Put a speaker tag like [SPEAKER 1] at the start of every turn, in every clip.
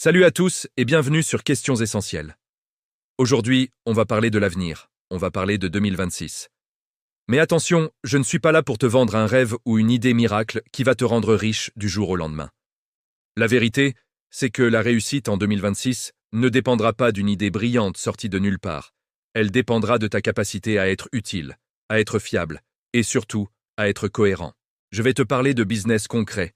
[SPEAKER 1] Salut à tous et bienvenue sur Questions Essentielles. Aujourd'hui, on va parler de l'avenir, on va parler de 2026. Mais attention, je ne suis pas là pour te vendre un rêve ou une idée miracle qui va te rendre riche du jour au lendemain. La vérité, c'est que la réussite en 2026 ne dépendra pas d'une idée brillante sortie de nulle part. Elle dépendra de ta capacité à être utile, à être fiable et surtout à être cohérent. Je vais te parler de business concrets,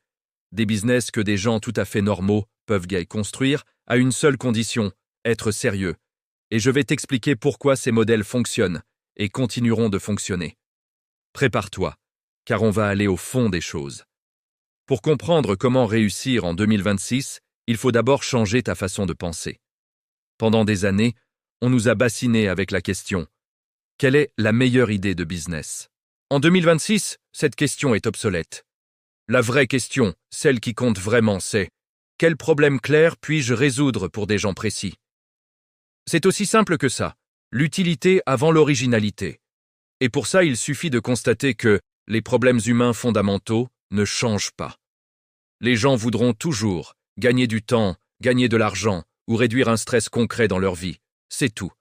[SPEAKER 1] des business que des gens tout à fait normaux peuvent construire à une seule condition, être sérieux. Et je vais t'expliquer pourquoi ces modèles fonctionnent et continueront de fonctionner. Prépare-toi, car on va aller au fond des choses. Pour comprendre comment réussir en 2026, il faut d'abord changer ta façon de penser. Pendant des années, on nous a bassinés avec la question « Quelle est la meilleure idée de business ?» En 2026, cette question est obsolète. La vraie question, celle qui compte vraiment, c'est « Quel problème clair puis-je résoudre pour des gens précis ?» C'est aussi simple que ça, l'utilité avant l'originalité. Et pour ça, il suffit de constater que les problèmes humains fondamentaux ne changent pas. Les gens voudront toujours gagner du temps, gagner de l'argent ou réduire un stress concret dans leur vie. C'est tout.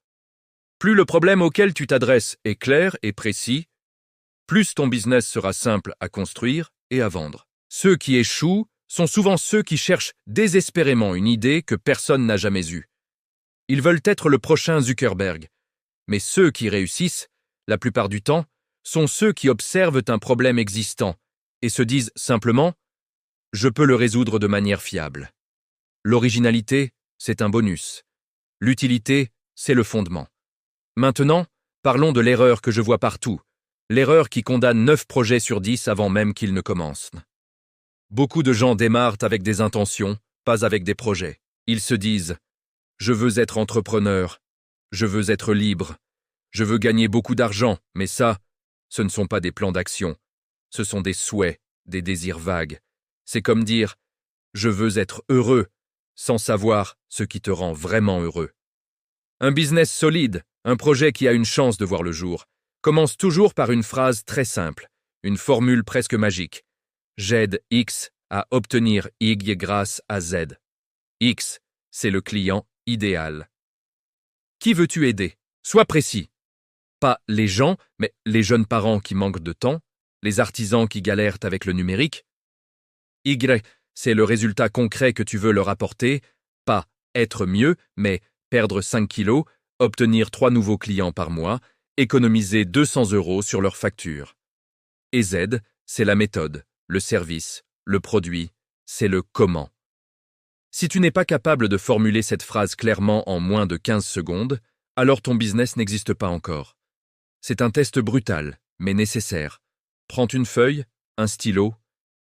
[SPEAKER 1] Plus le problème auquel tu t'adresses est clair et précis, plus ton business sera simple à construire et à vendre. Ceux qui échouent sont souvent ceux qui cherchent désespérément une idée que personne n'a jamais eue. Ils veulent être le prochain Zuckerberg. Mais ceux qui réussissent, la plupart du temps, sont ceux qui observent un problème existant et se disent simplement « je peux le résoudre de manière fiable ». L'originalité, c'est un bonus. L'utilité, c'est le fondement. Maintenant, parlons de l'erreur que je vois partout, l'erreur qui condamne 9 projets sur 10 avant même qu'ils ne commencent. Beaucoup de gens démarrent avec des intentions, pas avec des projets. Ils se disent « je veux être entrepreneur, je veux être libre, je veux gagner beaucoup d'argent, mais ça, ce ne sont pas des plans d'action, ce sont des souhaits, des désirs vagues. C'est comme dire « je veux être heureux », sans savoir ce qui te rend vraiment heureux. Un business solide, un projet qui a une chance de voir le jour, commence toujours par une phrase très simple, une formule presque magique. J'aide X à obtenir Y grâce à Z. X, c'est le client idéal. Qui veux-tu aider? Sois précis. Pas les gens, mais les jeunes parents qui manquent de temps, les artisans qui galèrent avec le numérique. Y, c'est le résultat concret que tu veux leur apporter, pas être mieux, mais perdre 5 kilos, obtenir 3 nouveaux clients par mois, économiser 200 € sur leur facture. Et Z, c'est la méthode, le service, le produit, c'est le comment. Si tu n'es pas capable de formuler cette phrase clairement en moins de 15 secondes, alors ton business n'existe pas encore. C'est un test brutal, mais nécessaire. Prends une feuille, un stylo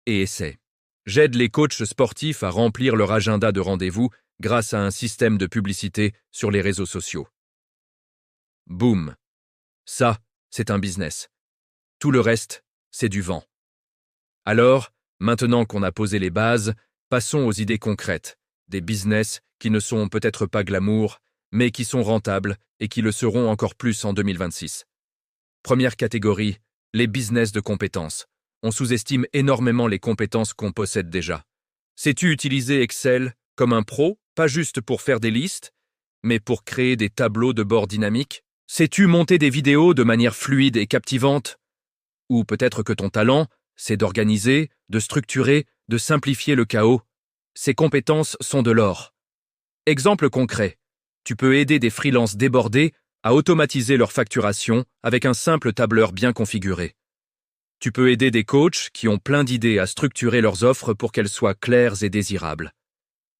[SPEAKER 1] et essaie. J'aide les coachs sportifs à remplir leur agenda de rendez-vous grâce à un système de publicité sur les réseaux sociaux. Boum! Ça, c'est un business. Tout le reste, c'est du vent. Alors, maintenant qu'on a posé les bases, passons aux idées concrètes, des business qui ne sont peut-être pas glamour, mais qui sont rentables et qui le seront encore plus en 2026. Première catégorie, les business de compétences. On sous-estime énormément les compétences qu'on possède déjà. Sais-tu utiliser Excel comme un pro, pas juste pour faire des listes, mais pour créer des tableaux de bord dynamiques? Sais-tu monter des vidéos de manière fluide et captivante? Ou peut-être que ton talent, c'est d'organiser, de structurer, de simplifier le chaos. Ces compétences sont de l'or. Exemple concret, tu peux aider des freelances débordés à automatiser leur facturation avec un simple tableur bien configuré. Tu peux aider des coachs qui ont plein d'idées à structurer leurs offres pour qu'elles soient claires et désirables.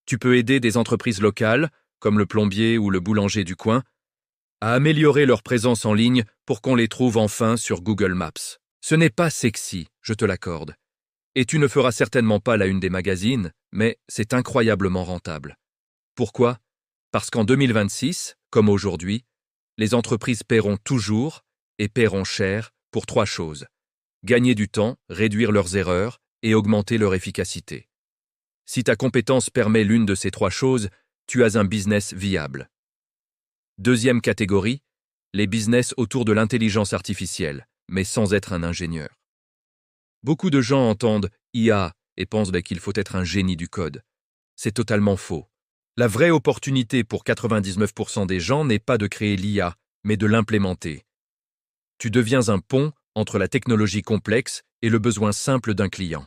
[SPEAKER 1] Tu peux aider des entreprises locales, comme le plombier ou le boulanger du coin, à améliorer leur présence en ligne pour qu'on les trouve enfin sur Google Maps. Ce n'est pas sexy, je te l'accorde. Et tu ne feras certainement pas la une des magazines, mais c'est incroyablement rentable. Pourquoi? Parce qu'en 2026, comme aujourd'hui, les entreprises paieront toujours et paieront cher pour 3 choses. Gagner du temps, réduire leurs erreurs et augmenter leur efficacité. Si ta compétence permet l'une de ces 3 choses, tu as un business viable. Deuxième catégorie, les business autour de l'intelligence artificielle, mais sans être un ingénieur. Beaucoup de gens entendent IA et pensent qu'il faut être un génie du code. C'est totalement faux. La vraie opportunité pour 99% des gens n'est pas de créer l'IA, mais de l'implémenter. Tu deviens un pont entre la technologie complexe et le besoin simple d'un client.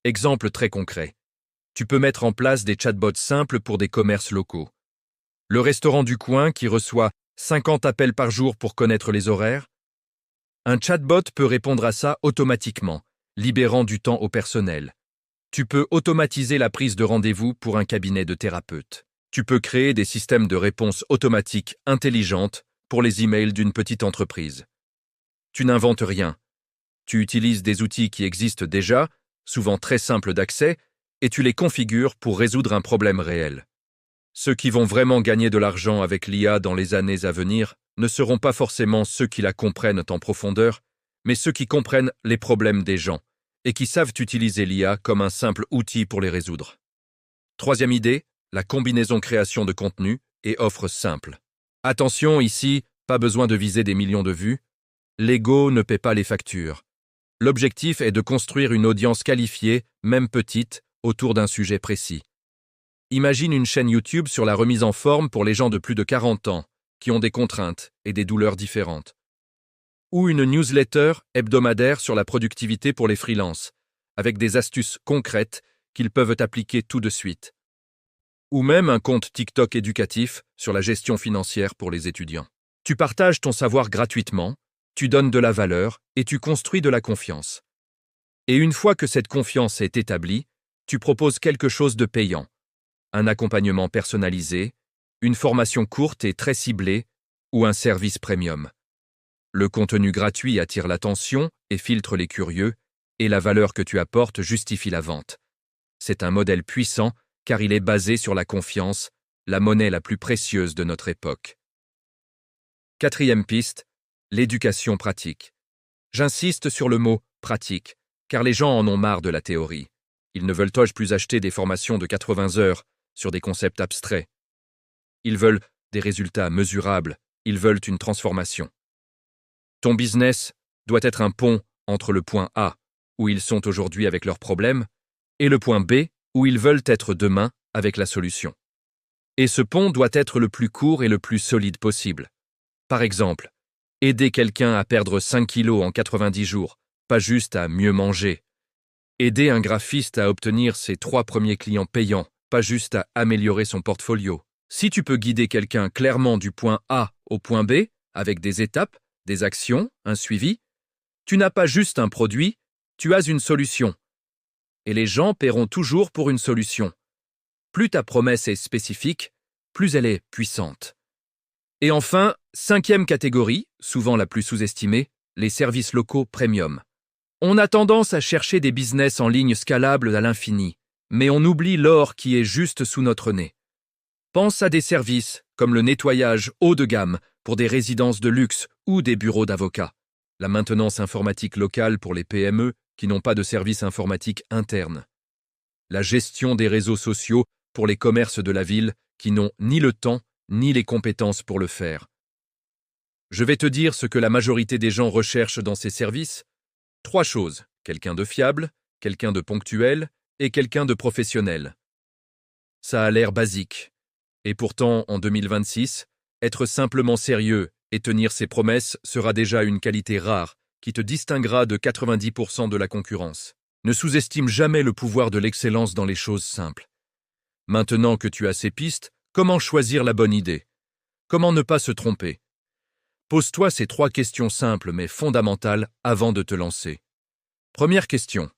[SPEAKER 1] Exemple très concret. Tu peux mettre en place des chatbots simples pour des commerces locaux. Le restaurant du coin qui reçoit 50 appels par jour pour connaître les horaires. Un chatbot peut répondre à ça automatiquement, libérant du temps au personnel. Tu peux automatiser la prise de rendez-vous pour un cabinet de thérapeute. Tu peux créer des systèmes de réponse automatiques intelligentes pour les emails d'une petite entreprise. Tu n'inventes rien. Tu utilises des outils qui existent déjà, souvent très simples d'accès, et tu les configures pour résoudre un problème réel. Ceux qui vont vraiment gagner de l'argent avec l'IA dans les années à venir ne seront pas forcément ceux qui la comprennent en profondeur, mais ceux qui comprennent les problèmes des gens et qui savent utiliser l'IA comme un simple outil pour les résoudre. Troisième idée, la combinaison création de contenu et offre simple. Attention, ici, pas besoin de viser des millions de vues. L'ego ne paie pas les factures. L'objectif est de construire une audience qualifiée, même petite, autour d'un sujet précis. Imagine une chaîne YouTube sur la remise en forme pour les gens de plus de 40 ans, qui ont des contraintes et des douleurs différentes. Ou une newsletter hebdomadaire sur la productivité pour les freelances, avec des astuces concrètes qu'ils peuvent appliquer tout de suite. Ou même un compte TikTok éducatif sur la gestion financière pour les étudiants. Tu partages ton savoir gratuitement, tu donnes de la valeur et tu construis de la confiance. Et une fois que cette confiance est établie, tu proposes quelque chose de payant. Un accompagnement personnalisé, une formation courte et très ciblée ou un service premium. Le contenu gratuit attire l'attention et filtre les curieux, et la valeur que tu apportes justifie la vente. C'est un modèle puissant car il est basé sur la confiance, la monnaie la plus précieuse de notre époque. Quatrième piste, l'éducation pratique. J'insiste sur le mot « pratique » car les gens en ont marre de la théorie. Ils ne veulent plus acheter des formations de 80 heures sur des concepts abstraits. Ils veulent des résultats mesurables, ils veulent une transformation. Ton business doit être un pont entre le point A, où ils sont aujourd'hui avec leurs problèmes, et le point B, où ils veulent être demain avec la solution. Et ce pont doit être le plus court et le plus solide possible. Par exemple, aider quelqu'un à perdre 5 kilos en 90 jours, pas juste à mieux manger. Aider un graphiste à obtenir ses 3 premiers clients payants, pas juste à améliorer son portfolio. Si tu peux guider quelqu'un clairement du point A au point B, avec des étapes, des actions, un suivi, tu n'as pas juste un produit, tu as une solution. Et les gens paieront toujours pour une solution. Plus ta promesse est spécifique, plus elle est puissante. Et enfin, cinquième catégorie, souvent la plus sous-estimée, les services locaux premium. On a tendance à chercher des business en ligne scalables à l'infini, mais on oublie l'or qui est juste sous notre nez. Pense à des services comme le nettoyage haut de gamme pour des résidences de luxe ou des bureaux d'avocats, la maintenance informatique locale pour les PME qui n'ont pas de service informatique interne, la gestion des réseaux sociaux pour les commerces de la ville qui n'ont ni le temps ni les compétences pour le faire. Je vais te dire ce que la majorité des gens recherchent dans ces services. 3 choses, quelqu'un de fiable, quelqu'un de ponctuel et quelqu'un de professionnel. Ça a l'air basique. Et pourtant, en 2026, être simplement sérieux et tenir ses promesses sera déjà une qualité rare qui te distinguera de 90% de la concurrence. Ne sous-estime jamais le pouvoir de l'excellence dans les choses simples. Maintenant que tu as ces pistes, comment choisir la bonne idée? Comment ne pas se tromper? Pose-toi ces 3 questions simples mais fondamentales avant de te lancer. Première question.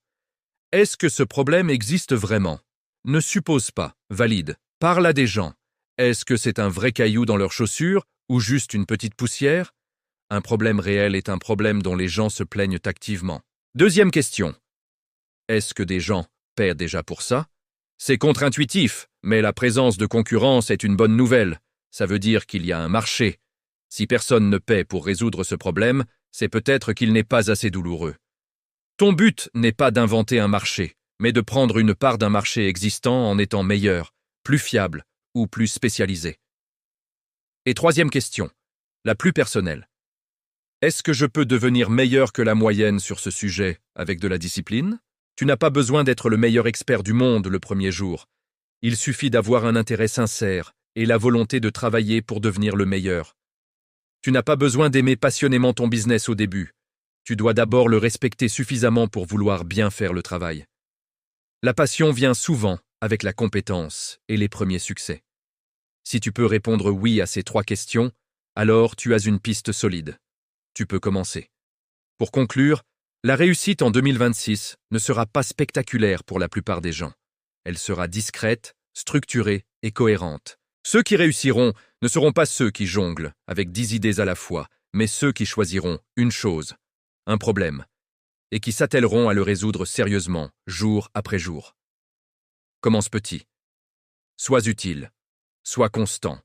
[SPEAKER 1] Est-ce que ce problème existe vraiment? Ne suppose pas, valide. Parle à des gens. Est-ce que c'est un vrai caillou dans leurs chaussures ou juste une petite poussière? Un problème réel est un problème dont les gens se plaignent activement. Deuxième question. Est-ce que des gens paient déjà pour ça? C'est contre-intuitif, mais la présence de concurrence est une bonne nouvelle. Ça veut dire qu'il y a un marché. Si personne ne paie pour résoudre ce problème, c'est peut-être qu'il n'est pas assez douloureux. Ton but n'est pas d'inventer un marché, mais de prendre une part d'un marché existant en étant meilleur, plus fiable ou plus spécialisé. Et troisième question, la plus personnelle. Est-ce que je peux devenir meilleur que la moyenne sur ce sujet avec de la discipline? Tu n'as pas besoin d'être le meilleur expert du monde le premier jour. Il suffit d'avoir un intérêt sincère et la volonté de travailler pour devenir le meilleur. Tu n'as pas besoin d'aimer passionnément ton business au début. Tu dois d'abord le respecter suffisamment pour vouloir bien faire le travail. La passion vient souvent avec la compétence et les premiers succès. Si tu peux répondre oui à ces 3 questions, alors tu as une piste solide. Tu peux commencer. Pour conclure, la réussite en 2026 ne sera pas spectaculaire pour la plupart des gens. Elle sera discrète, structurée et cohérente. Ceux qui réussiront ne seront pas ceux qui jonglent avec 10 idées à la fois, mais ceux qui choisiront une chose, un problème, et qui s'attelleront à le résoudre sérieusement, jour après jour. Commence petit. Sois utile. Sois constant.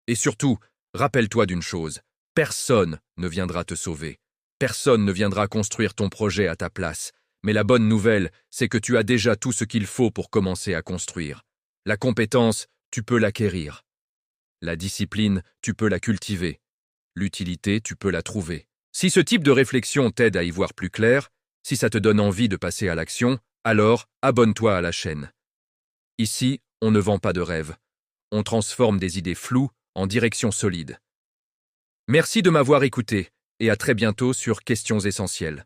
[SPEAKER 1] Et surtout, rappelle-toi d'une chose, personne ne viendra te sauver. Personne ne viendra construire ton projet à ta place. Mais la bonne nouvelle, c'est que tu as déjà tout ce qu'il faut pour commencer à construire. La compétence, tu peux l'acquérir. La discipline, tu peux la cultiver. L'utilité, tu peux la trouver. Si ce type de réflexion t'aide à y voir plus clair, si ça te donne envie de passer à l'action, alors abonne-toi à la chaîne. Ici, on ne vend pas de rêves. On transforme des idées floues en directions solides. Merci de m'avoir écouté et à très bientôt sur Questions essentielles.